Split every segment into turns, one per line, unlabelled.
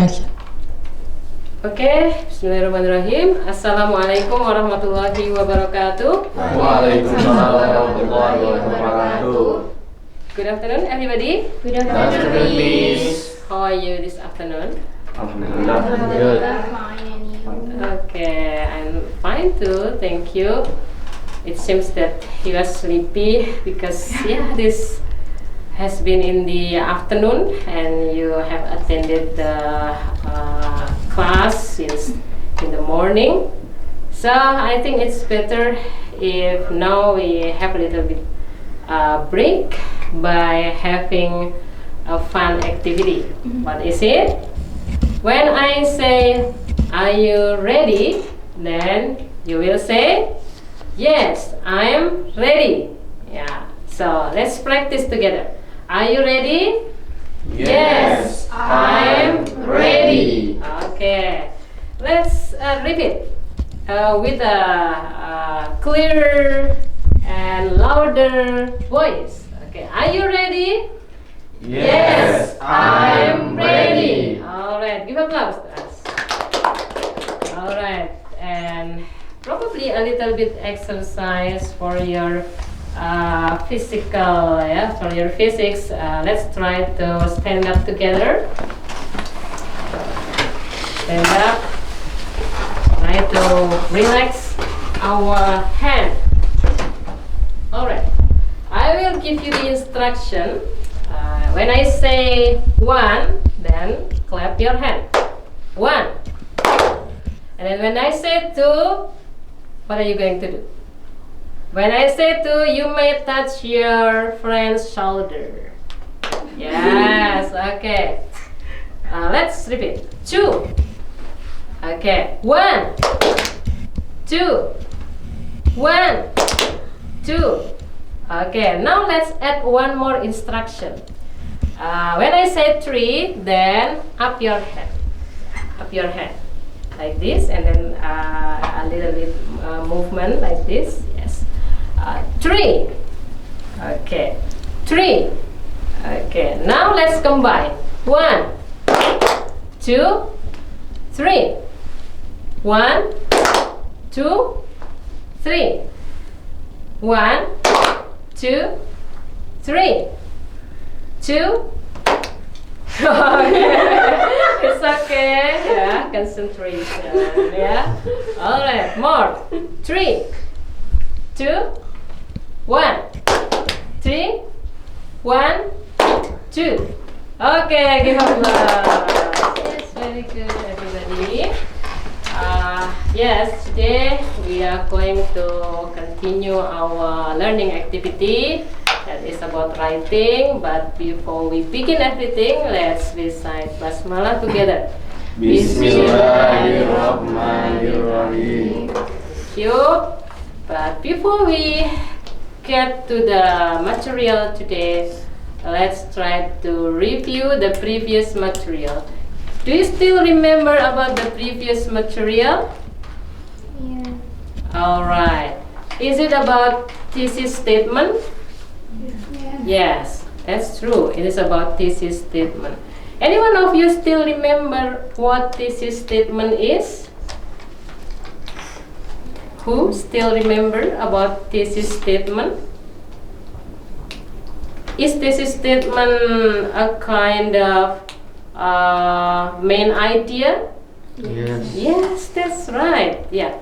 Action.
Oke, bismillahirrahmanirrahim. Assalamualaikum warahmatullahi wabarakatuh.
Waalaikumsalam warahmatullahi wabarakatuh.
Good afternoon, everybody.
Good afternoon, Miss.
How are you this afternoon?
Alhamdulillah. Good.
Okay, I'm fine too, thank you. It seems that you are sleepy because this has been in the afternoon and you have attended the class since in the morning. So I think it's better if now we have a little bit break by having a fun activity. What is it? When I say, "Are you ready?" then you will say, "Yes, I am ready." Yeah. So let's practice together. Are you ready?
Yes, I'm ready.
Okay. Let's repeat with a clearer and louder voice. Okay. Are you ready?
Yes, I'm ready.
All right. Give applause to us. All right. And probably a little bit exercise for your physical, for your physics. Let's try to stand up together. Stand up. Try to relax our hand. All right. I will give you the instruction. When I say 1, then clap your hand. 1. And then when I say 2, what are you going to do? When I say 2, you may touch your friend's shoulder. Yes, okay. Let's repeat. 2. Okay. 1, 2. 1, 2. Okay, now let's add one more instruction. When I say 3, then up your hand. Up your hand. Like this, and then a little bit movement like this. Yes. 3. Okay. 3. Okay. Now let's combine. 1, 2, 3. 1, 2, 3. 1, 2, 3. 2. It's okay. Yeah, concentration. Yeah. All right. More. 3, 2, 1. 3, 1, 2. Okay, give applause. Yes, very good, everybody. Yes, today we are going to continue our learning activity that is about writing. But before we begin everything, let's recite basmalah together.
Bismillahirrahmanirrahim.
Thank you. But before we get to the material today, let's try to review the previous material. Do you still remember about the previous material?
Yeah.
All right. Is it about thesis statement? Yes, that's true. It is about thesis statement. Anyone of you still remember what thesis statement is? Who still remember about thesis statement? Is thesis statement a kind of main idea?
Yes.
Yes, that's right. Yeah.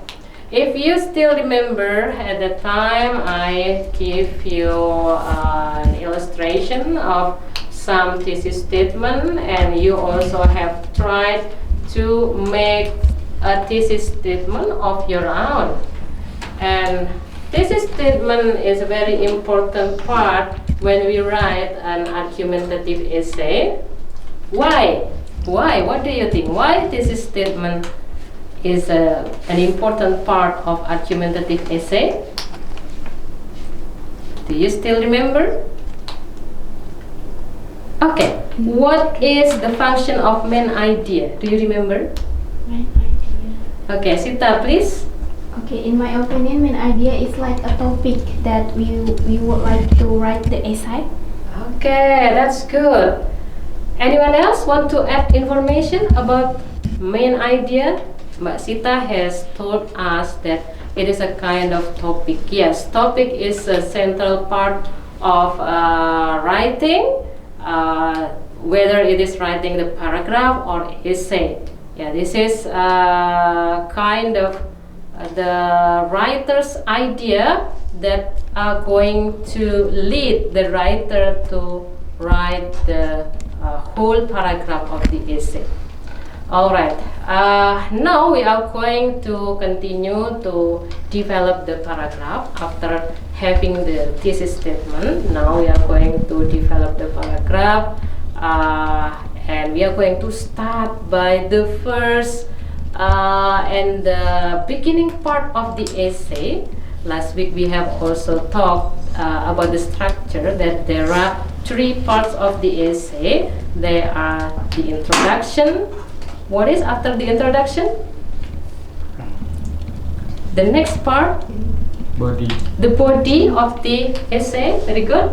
If you still remember, at the time I give you an illustration of some thesis statement, and you also have tried to make a thesis statement of your own. And thesis statement is a very important part when we write an argumentative essay. Why? Why? What do you think? Why thesis statement is an important part of argumentative essay? Do you still remember? Okay. What is the function of main idea? Do you remember?
Main idea.
Okay, Sita, please.
Okay, in my opinion, main idea is like a topic that we would like to write the essay.
Okay, that's good. Anyone else want to add information about main idea? Mbak Sita has told us that it is a kind of topic. Yes, topic is a central part of writing, whether it is writing the paragraph or essay. Yeah, this is kind of the writer's idea that are going to lead the writer to write the whole paragraph of the essay. Alright, now we are going to continue to develop the paragraph after having the thesis statement. Now we are going to develop the paragraph, and we are going to start by the first and the beginning part of the essay. Last week we have also talked about the structure, that there are 3 parts of the essay. They are the introduction. What is after the introduction? The next part?
Body.
The body of the essay. Very good.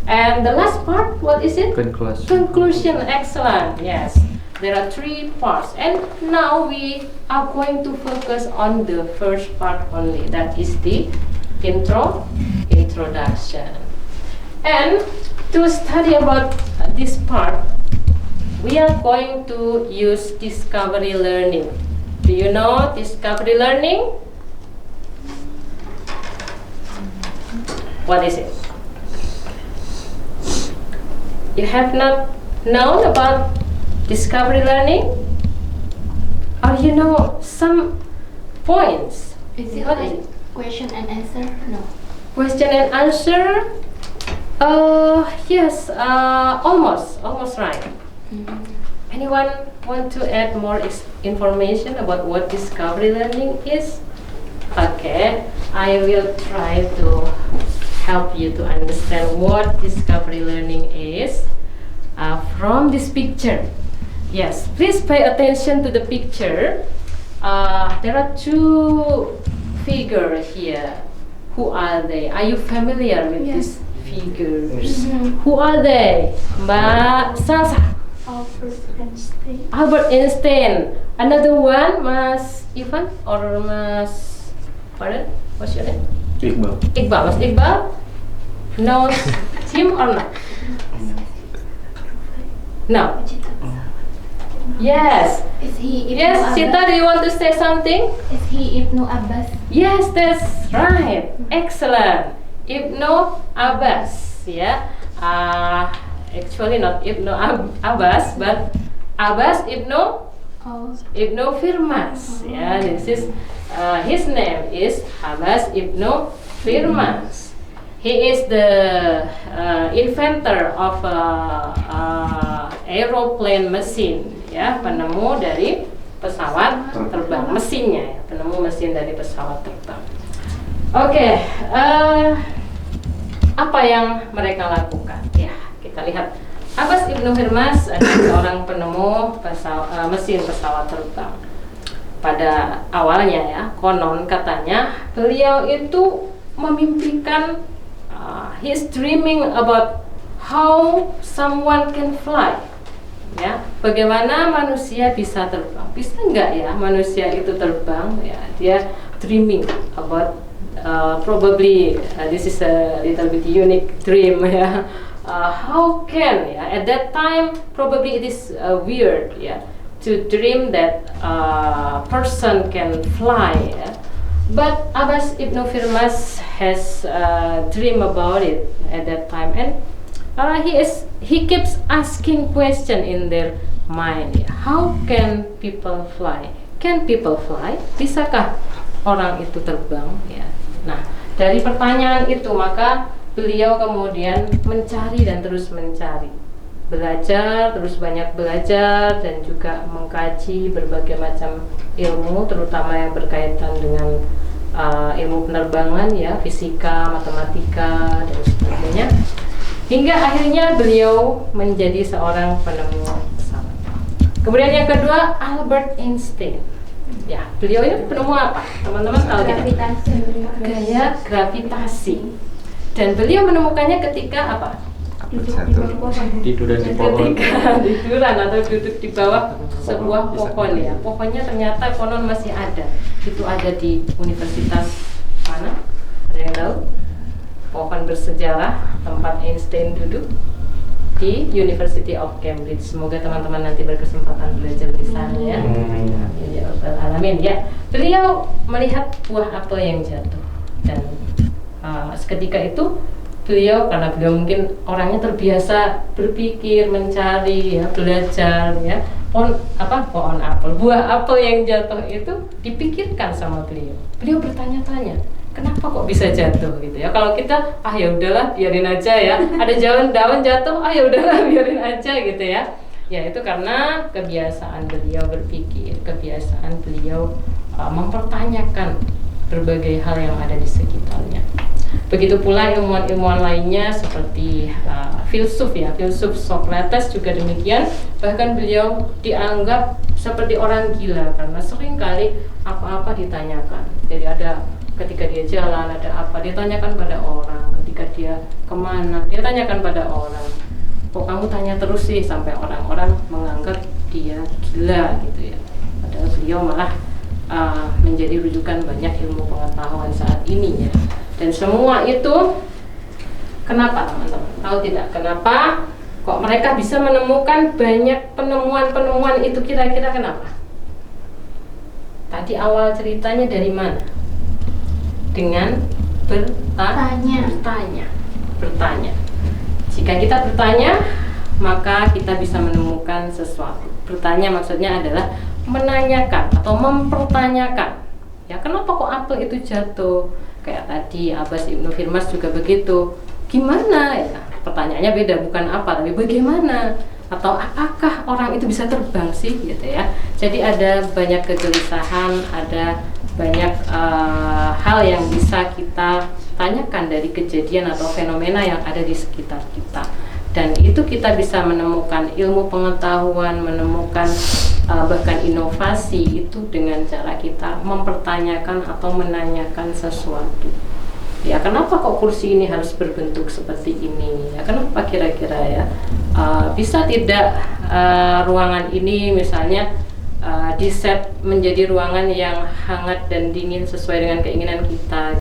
And the last part, what is it?
Conclusion.
Conclusion. Excellent. Yes. There are 3 parts. And now we are going to focus on the first part only. That is the introduction. And to study about this part, we are going to use discovery learning. Do you know discovery learning? What is it? You have not known about discovery learning? Or you know some points?
Is it
What
like
is it?
question and answer? No.
Question and answer? Yes, almost right. Anyone want to add more information about what discovery learning is? Okay, I will try to help you to understand what discovery learning is from this picture. Yes, please pay attention to the picture. There are 2 figures here. Who are they? Are you familiar with these figures? Who are they? Mbak Salsa.
Albert Einstein.
Albert Einstein. Another one, Mas Ivan or Mas, pardon? What's your name?
Iqbal.
Iqbal. Mas Iqbal knows him or not? No. Yes.
Is he Ibnu
Yes,
Abbas?
Sita, do you want to say something?
Is he Ibnu Abbas?
Yes, that's right. Excellent. Ibnu Abbas. Yeah. Actually not Ibnu Abbas, but Abbas Ibnu
Oh.
Firmas. Yeah, this is his name is Abbas Ibnu Firmas. He is the inventor of aeroplane machine. Ya, penemu dari pesawat terbang, mesinnya ya, penemu mesin dari pesawat terbang. Oke, apa yang mereka lakukan? Ya, kita lihat. Abbas Ibnu Firmas adalah seorang penemu mesin pesawat terbang. Pada awalnya ya, konon katanya beliau itu memimpikan, he is dreaming about how someone can fly. Ya, bagaimana manusia bisa terbang? Bisa nggak ya manusia itu terbang? Ya, dia dreaming about probably this is a little bit unique dream ya. How can at that time probably it is weird to dream that person can fly but Abbas Ibnu Firmas has dream about it at that time, and he keeps asking question in their mind. How can people fly? Can people fly? Bisakah orang itu terbang? Ya. Nah, dari pertanyaan itu maka beliau kemudian mencari dan terus mencari, belajar, terus banyak belajar dan juga mengkaji berbagai macam ilmu, terutama yang berkaitan dengan ilmu penerbangan ya, fisika, matematika dan sebagainya, hingga akhirnya beliau menjadi seorang penemu pesawat. Kemudian yang kedua, Albert Einstein. Ya, beliau ini penemu apa? Teman-teman tahu tidak?
Gravitasi.
Gaya gravitasi. Dan beliau menemukannya ketika apa?
Tiduran di pohon.
Ketika tiduran atau duduk di bawah sebuah pohon ya. Pohonnya ternyata konon masih ada. Itu ada di universitas mana? Ada yang tahu? Pohon bersejarah tempat Einstein duduk di University of Cambridge. Semoga teman-teman nanti berkesempatan belajar di sana ya. Amin ya rabbal alamin ya. Beliau melihat buah apel yang jatuh dan seketika itu beliau, karena beliau mungkin orangnya terbiasa berpikir, mencari ya, belajar ya. Pohon apel, buah apel yang jatuh itu dipikirkan sama beliau. Beliau bertanya-tanya, kenapa kok bisa jatuh gitu ya? Kalau kita ya udahlah biarin aja ya. Ada daun jatuh, ya udahlah biarin aja gitu ya. Ya itu karena kebiasaan beliau berpikir, kebiasaan beliau mempertanyakan berbagai hal yang ada di sekitarnya. Begitu pula ilmuwan-ilmuwan lainnya seperti filsuf Socrates juga demikian. Bahkan beliau dianggap seperti orang gila karena seringkali apa-apa ditanyakan. Jadi ketika dia jalan ada apa, dia tanyakan pada orang. Ketika dia kemana, dia tanyakan pada orang. Kok kamu tanya terus sih, sampai orang-orang menganggap dia gila gitu ya. Padahal beliau malah menjadi rujukan banyak ilmu pengetahuan saat ini ya. Dan semua itu kenapa teman-teman? Tahu tidak kenapa kok mereka bisa menemukan banyak penemuan-penemuan itu, kira-kira kenapa? Tadi awal ceritanya dari mana? Dengan bertanya. Jika kita bertanya, maka kita bisa menemukan sesuatu. Bertanya maksudnya adalah menanyakan atau mempertanyakan. Ya, kenapa kok apel itu jatuh? Kayak tadi Abbas Ibnu Firmas juga begitu. Gimana ya? Pertanyaannya beda, bukan apa, tapi bagaimana? Atau apakah orang itu bisa terbang sih gitu ya. Jadi ada banyak kegelisahan, ada banyak hal yang bisa kita tanyakan dari kejadian atau fenomena yang ada di sekitar kita. Dan itu kita bisa menemukan ilmu pengetahuan, menemukan bahkan inovasi itu dengan cara kita mempertanyakan atau menanyakan sesuatu. Ya, kenapa kok kursi ini harus berbentuk seperti ini? Ya, kenapa kira-kira ya? Bisa tidak ruangan ini misalnya di set menjadi ruangan yang hangat dan dingin sesuai dengan keinginan kita?